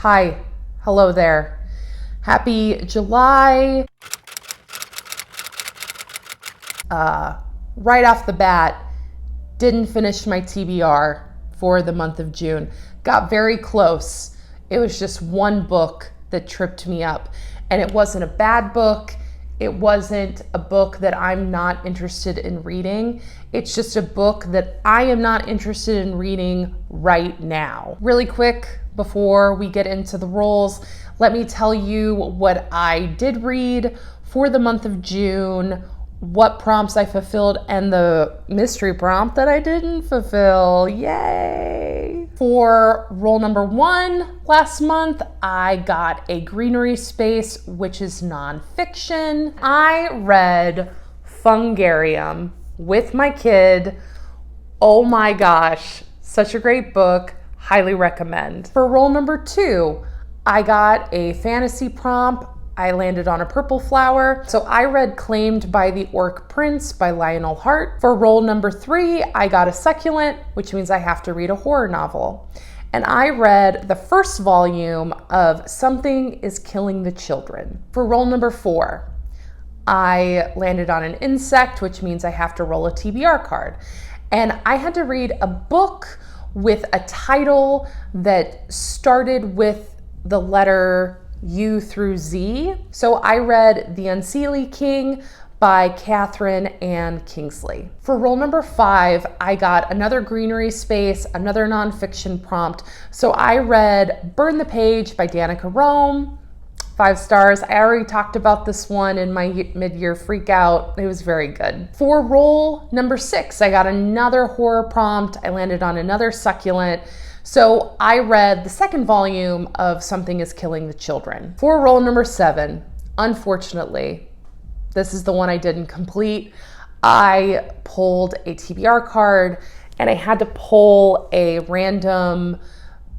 Hi, hello there. Happy July. Right off the bat, didn't finish my TBR for the month of June. Got very close. It was just one book that tripped me up. And it wasn't a bad book. It wasn't a book that I'm not interested in reading. It's just a book that I am not interested in reading right now. Really quick, before we get into the roles, let me tell you what I did read for the month of June, what prompts I fulfilled, and the mystery prompt that I didn't fulfill. Yay! For role number 1 last month, I got A Greenery Space, which is nonfiction. I read Fungarium with my kid. Oh my gosh, such a great book. Highly recommend. For role number 2, I got a fantasy prompt. I landed on a purple flower. So I read Claimed by the Orc Prince by Lionel Hart. For role number 3, I got a succulent, which means I have to read a horror novel. And I read the first volume of Something is Killing the Children. For role number 4, I landed on an insect, which means I have to roll a TBR card. And I had to read a book with a title that started with the letter U through Z. So I read The Unseelie King by Catherine Ann Kingsley. For role number 5, I got another Greenery Space, another nonfiction prompt. So I read Burn the Page by DANICA ROEM. 5 stars. I already talked about this one in my mid-year freak out. It was very good. For role number 6, I got another horror prompt. I landed on another succulent. So I read the second volume of Something is Killing the Children. For role number 7, unfortunately, this is the one I didn't complete. I pulled a TBR card and I had to pull a random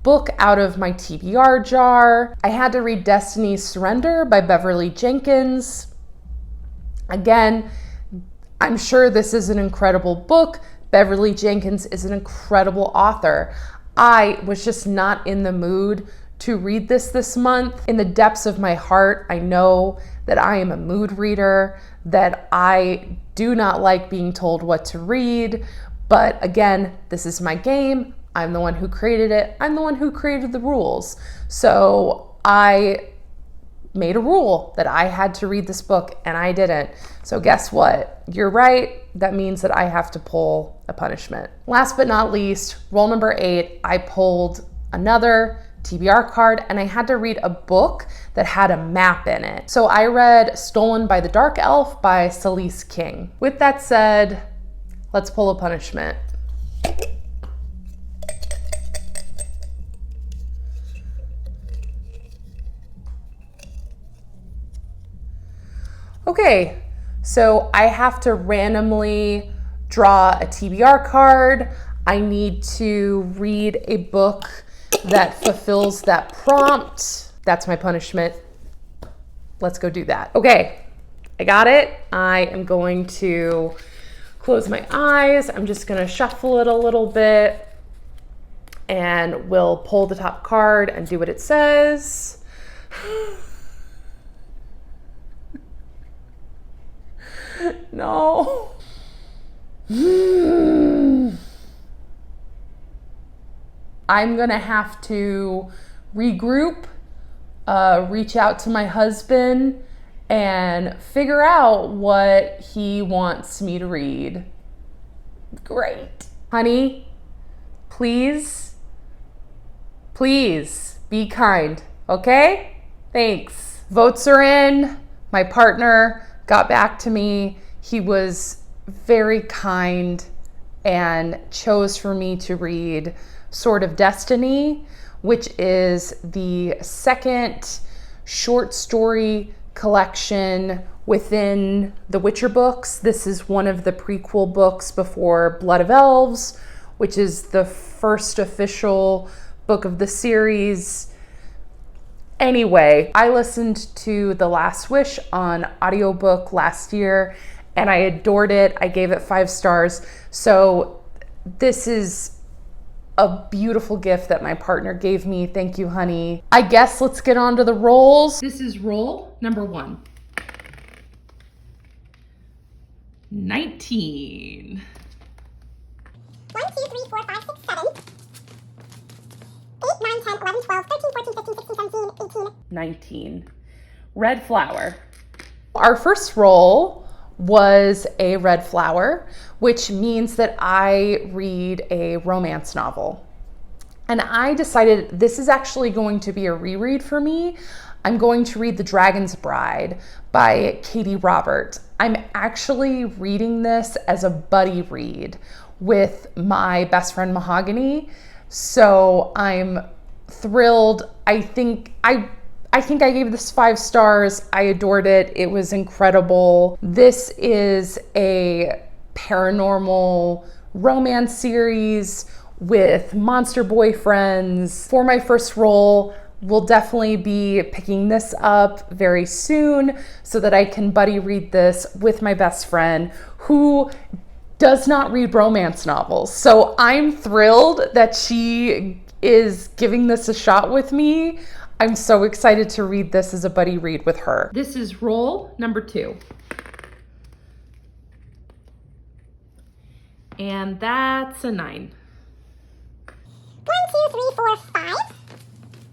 book out of my TBR jar. I had to read Destiny's Surrender by Beverly Jenkins. Again, I'm sure this is an incredible book. Beverly Jenkins is an incredible author. I was just not in the mood to read this month. In the depths of my heart, I know that I am a mood reader, that I do not like being told what to read. But again, this is my game. I'm the one who created it. I'm the one who created the rules. So I made a rule that I had to read this book and I didn't. So guess what? You're right. That means that I have to pull a punishment. Last but not least, role number 8, I pulled another TBR card and I had to read a book that had a map in it. So I read Stolen by the Dark Elf by Celeste King. With that said, let's pull a punishment. Okay, so I have to randomly draw a TBR card. I need to read a book that fulfills that prompt. That's my punishment. Let's go do that. Okay, I got it. I am going to close my eyes. I'm just gonna shuffle it a little bit and we'll pull the top card and do what it says. No. I'm gonna have to regroup, reach out to my husband, and figure out what he wants me to read. Great. Honey, please be kind, okay? Thanks. Votes are in. My partner got back to me. He was very kind and chose for me to read Sword of Destiny, which is the second short story collection within the Witcher books. This is one of the prequel books before Blood of Elves, which is the first official book of the series. Anyway, I listened to The Last Wish on audiobook last year and I adored it. I gave it 5 stars. So this is a beautiful gift that my partner gave me. Thank you, honey. I guess let's get on to the rolls. This is roll number 1. 19. 1, 2, 3, 4, 5, 6, 7, 8, 9, 10, 11, 12, 13, 14, 15, 16, 17, 18. 19. Red flower. Our first roll was a red flower, which means that I read a romance novel. And I decided this is actually going to be a reread for me. I'm going to read The Dragon's Bride by Katie Robert. I'm actually reading this as a buddy read with my best friend Mahogany. So I'm thrilled. I think I gave this 5 stars. I adored it. It was incredible. This is a paranormal romance series with monster boyfriends. For my first roll, we'll definitely be picking this up very soon so that I can buddy read this with my best friend who does not read romance novels. So I'm thrilled that she is giving this a shot with me. I'm so excited to read this as a buddy read with her. This is roll number 2. And that's a 9. 1, 2, 3, 4, 5,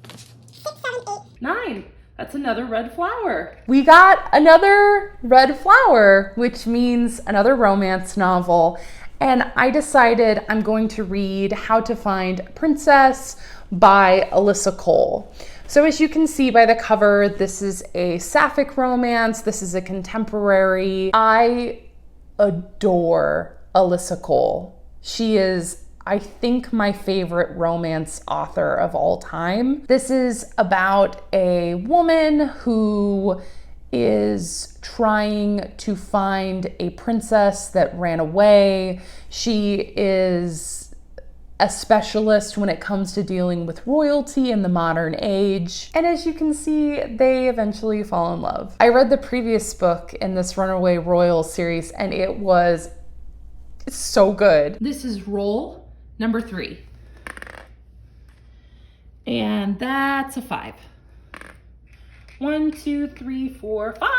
6, 7, 8. 9. That's another red flower. We got another red flower, which means another romance novel. And I decided I'm going to read How to Find a Princess by Alyssa Cole. So as you can see by the cover, this is a sapphic romance. This is a contemporary. I adore Alyssa Cole. She is, I think, my favorite romance author of all time. This is about a woman who is trying to find a princess that ran away. She is a specialist when it comes to dealing with royalty in the modern age. And as you can see, they eventually fall in love. I read the previous book in this Runaway Royal series and it's so good. This is roll number 3. And that's a 5. 1, 2, 3, 4, 5.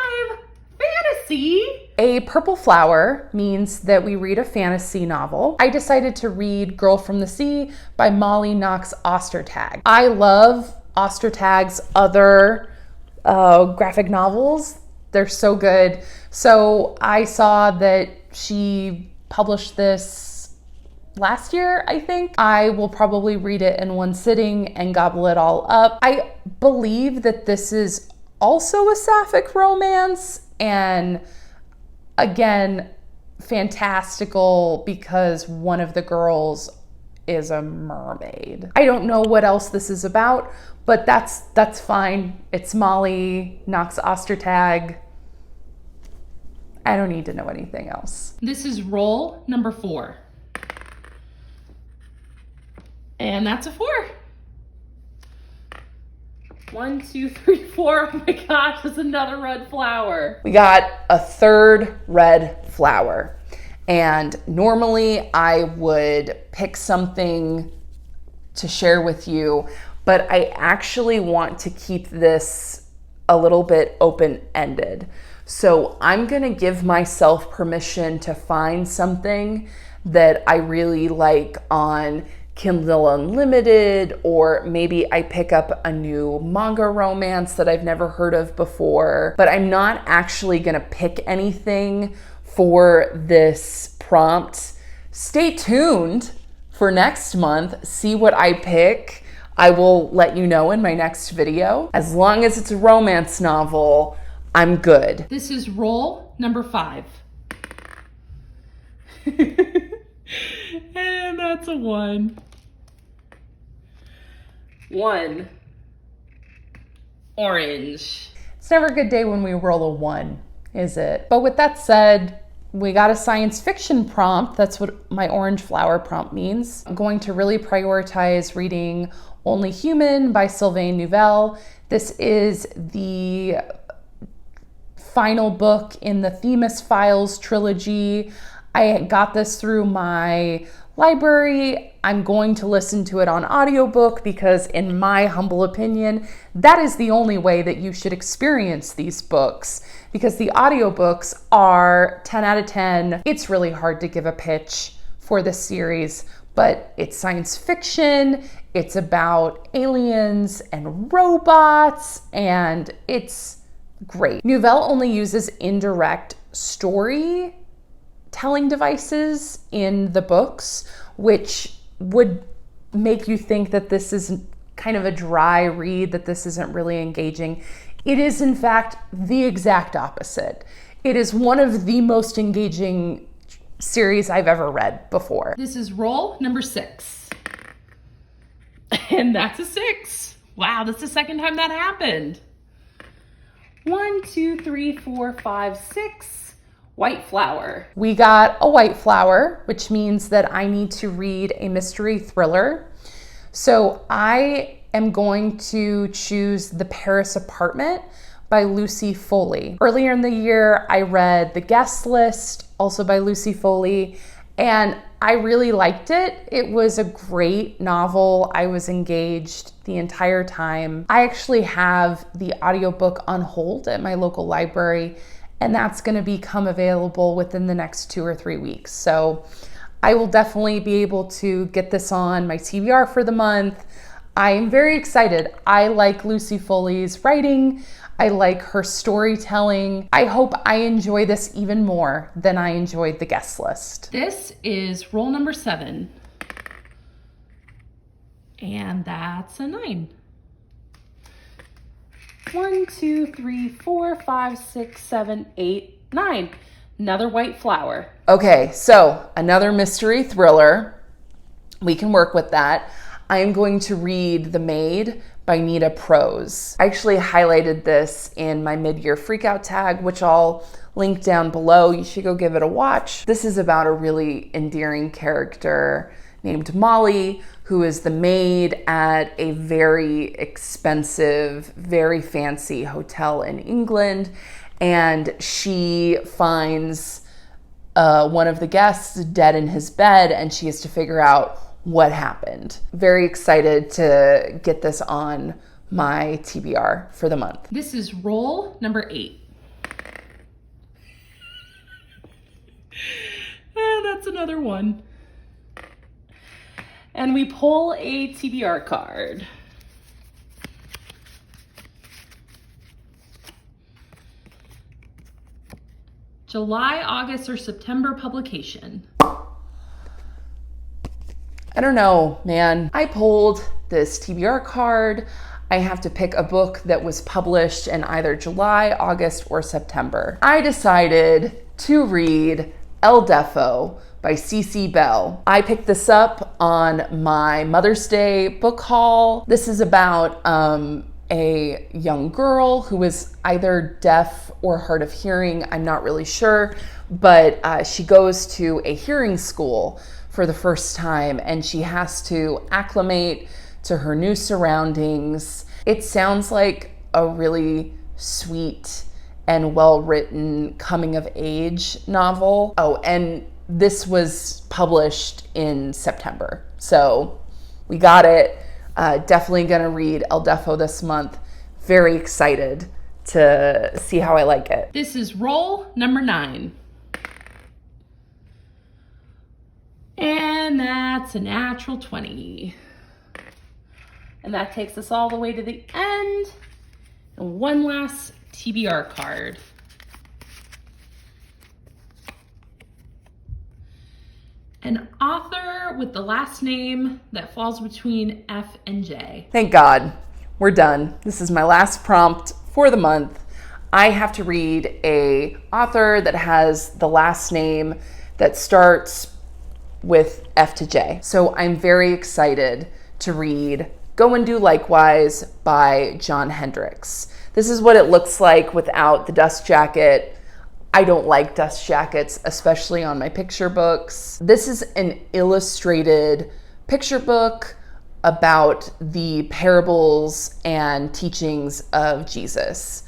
Fantasy. A purple flower means that we read a fantasy novel. I decided to read Girl from the Sea by Molly Knox Ostertag. I love Ostertag's other graphic novels. They're so good. So I saw that she published this last year, I think. I will probably read it in one sitting and gobble it all up. I believe that this is also a sapphic romance, and again, fantastical because one of the girls is a mermaid. I don't know what else this is about, but that's fine. It's Molly Knox Ostertag. I don't need to know anything else. This is roll number 4. And that's a 4. 1, 2, 3, 4. Oh my gosh, there's another red flower. We got a third red flower. And normally I would pick something to share with you, but I actually want to keep this a little bit open-ended. So I'm gonna give myself permission to find something that I really like on Kindle Unlimited, or maybe I pick up a new manga romance that I've never heard of before, but I'm not actually gonna pick anything for this prompt. Stay tuned for next month, see what I pick. I will let you know in my next video. As long as it's a romance novel, I'm good. This is roll number 5. And that's a 1. 1. Orange. It's never a good day when we roll a 1, is it? But with that said, we got a science fiction prompt. That's what my orange flower prompt means. I'm going to really prioritize reading Only Human by Sylvain Neuvel. This is the final book in the Themis Files trilogy. I got this through my library. I'm going to listen to it on audiobook because, in my humble opinion, that is the only way that you should experience these books, because the audiobooks are 10 out of 10. It's really hard to give a pitch for this series, but it's science fiction. It's about aliens and robots, and it's great. Nouvelle only uses indirect story telling devices in the books, which would make you think that this is kind of a dry read, that this isn't really engaging. It is, in fact, the exact opposite. It is one of the most engaging series I've ever read before. This is roll number 6. And that's a 6. Wow, that's the second time that happened. 1, 2, 3, 4, 5, 6. White flower. We got a white flower, which means that I need to read a mystery thriller. So I am going to choose The Paris Apartment by Lucy Foley. Earlier in the year, I read The Guest List, also by Lucy Foley, and I really liked it. It was a great novel. I was engaged the entire time. I actually have the audiobook on hold at my local library, and that's going to become available within the next 2 or 3 weeks. So I will definitely be able to get this on my TBR for the month. I am very excited. I like Lucy Foley's writing. I like her storytelling. I hope I enjoy this even more than I enjoyed The Guest List. This is roll number 7. And that's a 9. 1, 2, 3, 4, 5, 6, 7, 8, 9. Another white flower. Okay, so another mystery thriller. We can work with that. I am going to read The Maid by Nita Prose. I actually highlighted this in my mid-year freakout tag, which I'll link down below. You should go give it a watch. This is about a really endearing character named Molly, who is the maid at a very expensive, very fancy hotel in England. And she finds one of the guests dead in his bed, and she has to figure out what happened. Very excited to get this on my TBR for the month. This is roll number 8. And that's another one. And we pull a TBR card. July, August, or September publication. I don't know, man. I pulled this TBR card. I have to pick a book that was published in either July, August, or September. I decided to read El Defo by C.C. Bell. I picked this up on my Mother's Day book haul. This is about a young girl who is either deaf or hard of hearing. I'm not really sure, but she goes to a hearing school for the first time, and she has to acclimate to her new surroundings. It sounds like a really sweet and well-written coming-of-age novel. Oh, and this was published in September, so we got it. Definitely gonna read El Defo this month. Very excited to see how I like it. This is roll number 9. And that's a natural 20. And that takes us all the way to the end. And one last TBR card. An author with the last name that falls between F and J. Thank God, we're done. This is my last prompt for the month. I have to read a author that has the last name that starts with F to J. So I'm very excited to read Go and Do Likewise by John Hendricks. This is what it looks like without the dust jacket. I don't like dust jackets, especially on my picture books. This is an illustrated picture book about the parables and teachings of Jesus.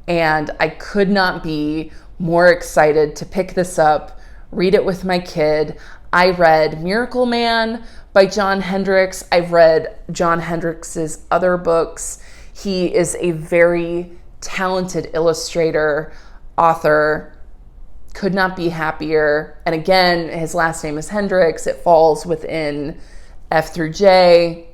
And I could not be more excited to pick this up, read it with my kid. I read Miracle Man by John Hendricks. I've read John Hendricks's other books. He is a very talented illustrator, author. Could not be happier. And again, his last name is Hendricks. It falls within F through J.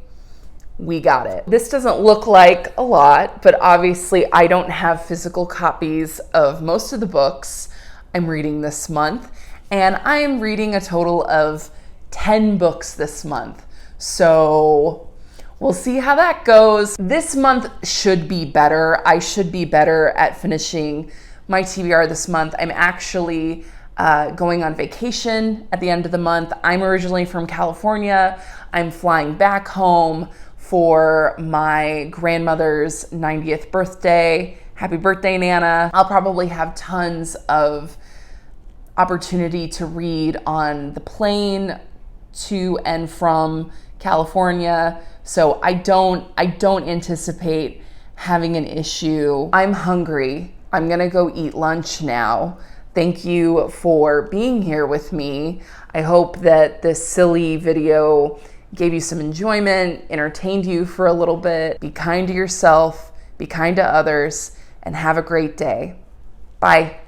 We got it. This doesn't look like a lot, but obviously I don't have physical copies of most of the books I'm reading this month. And I am reading a total of 10 books this month. So we'll see how that goes. This month should be better. I should be better at finishing my TBR this month. I'm actually going on vacation at the end of the month. I'm originally from California. I'm flying back home for my grandmother's 90th birthday. Happy birthday, Nana. I'll probably have tons of opportunity to read on the plane to and from California. So I don't anticipate having an issue. I'm hungry. I'm gonna go eat lunch now. Thank you for being here with me. I hope that this silly video gave you some enjoyment, entertained you for a little bit. Be kind to yourself, be kind to others, and have a great day. Bye.